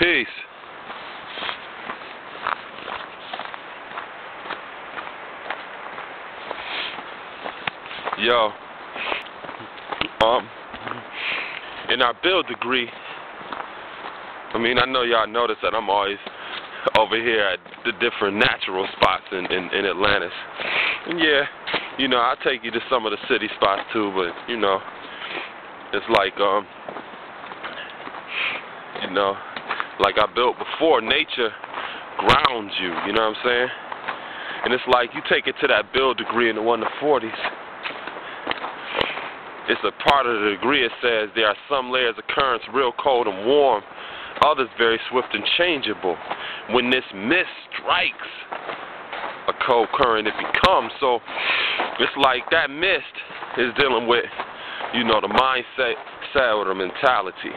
Peace. Yo, in our build degree, I mean, I know y'all notice that I'm always over here at the different natural spots in Atlantis. And yeah, you know, I'll take you to some of the city spots too, but, you know, it's like, you know, like I built before, nature grounds you, you know what I'm saying? And it's like you take it to that build degree in the 1 to 40s. It's a part of the degree. It says there are some layers of currents real cold and warm, others very swift and changeable. When this mist strikes a cold current, it becomes. So it's like that mist is dealing with, you know, the mindset or the mentality.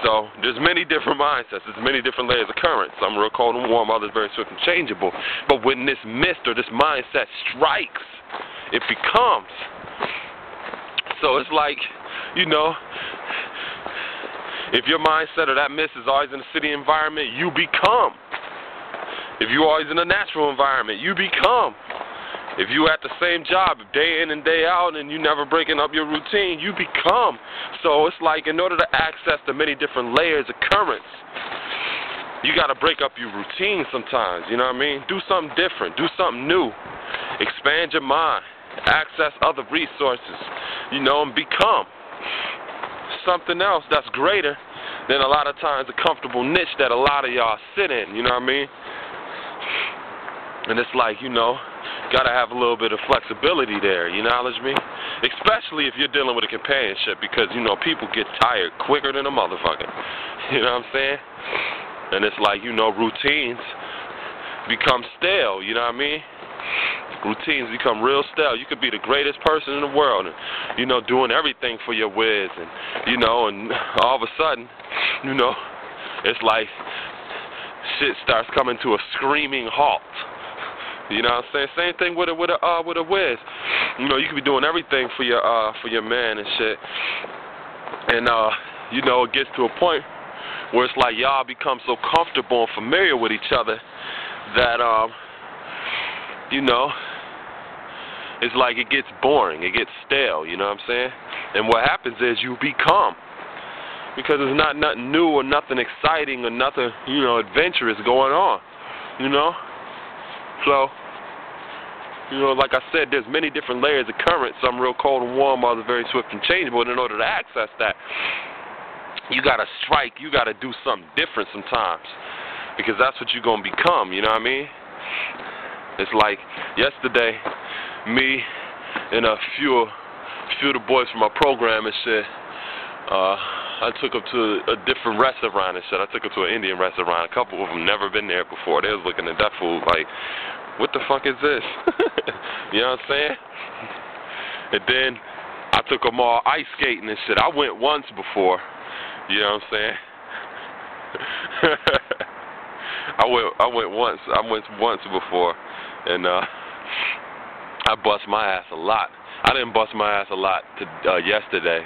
So there's many different mindsets. There's many different layers of currents. Some real cold and warm, others very swift and changeable. But when this mist or this mindset strikes, it becomes. So it's like, you know, if your mindset or that mist is always in a city environment, you become. If you're always in a natural environment, you become. If you're at the same job day in and day out and you never breaking up your routine, you become. So it's like in order to access the many different layers of currents, you got to break up your routine sometimes, you know what I mean? Do something different, do something new, expand your mind, access other resources, you know, and become something else that's greater than a lot of times the comfortable niche that a lot of y'all sit in, you know what I mean? And it's like, you know, gotta have a little bit of flexibility there, you knowledge me? Especially if you're dealing with a companionship, because, you know, people get tired quicker than a motherfucker. You know what I'm saying? And it's like, you know, routines become stale, you know what I mean? Routines become real stale. You could be the greatest person in the world and, you know, doing everything for your whiz and, you know, and all of a sudden, you know, it's like shit starts coming to a screaming halt. You know what I'm saying? Same thing with a whiz. You know, you could be doing everything for your man and shit. And you know, it gets to a point where it's like y'all become so comfortable and familiar with each other that you know, it's like it gets boring, it gets stale, you know what I'm saying? And what happens is you become. Because there's not nothing new or nothing exciting or nothing, you know, adventurous going on. You know? So, you know, like I said, there's many different layers of current, some real cold and warm, others very swift and changeable. And in order to access that, you gotta strike, you gotta do something different sometimes. Because that's what you're gonna become, you know what I mean? It's like yesterday, me and a few of the boys from my program and shit, I took them to a different restaurant and shit. I took them to an Indian restaurant. A couple of them never been there before. They was looking at that food like, what the fuck is this? You know what I'm saying? And then I took them all ice skating and shit. I went once before. You know what I'm saying? I went once before, and I bust my ass a lot. I didn't bust my ass a lot yesterday,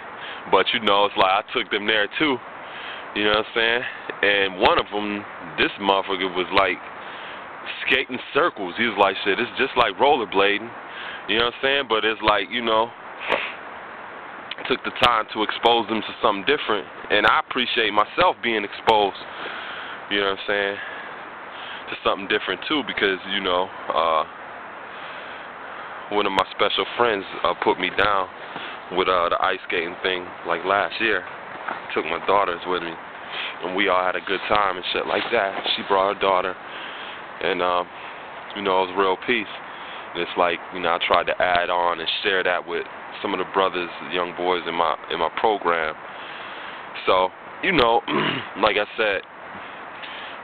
but you know, it's like I took them there too. You know what I'm saying? And one of them, this motherfucker was like skating circles. He was like, shit, it's just like rollerblading. You know what I'm saying? But it's like, you know, took the time to expose them to something different, and I appreciate myself being exposed. You know what I'm saying? To something different too, because, you know, one of my special friends put me down with the ice skating thing like last year. Took my daughters with me, and we all had a good time and shit like that. She brought her daughter, and you know, it was real peace. And it's like, you know, I tried to add on and share that with some of the brothers, young boys in my program. So, you know, like I said,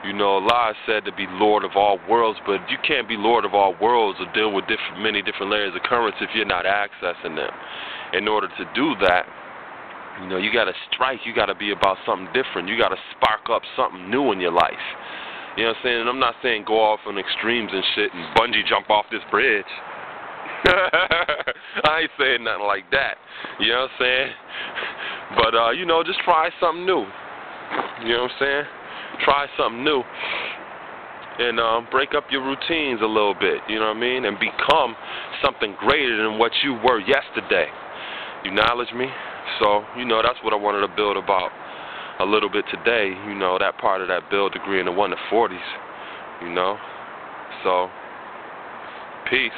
you know, Allah said to be Lord of all worlds, but you can't be Lord of all worlds or deal with many different layers of currents if you're not accessing them. In order to do that, you know, you got to strike. You got to be about something different. You got to spark up something new in your life. You know what I'm saying? And I'm not saying go off on extremes and shit and bungee jump off this bridge. I ain't saying nothing like that. You know what I'm saying? But, you know, just try something new. You know what I'm saying? Try something new. And break up your routines a little bit, you know what I mean? And become something greater than what you were yesterday. You knowledge me? So, you know, that's what I wanted to build about a little bit today, you know, that part of that build degree in the 1 to 40s, you know? So, peace.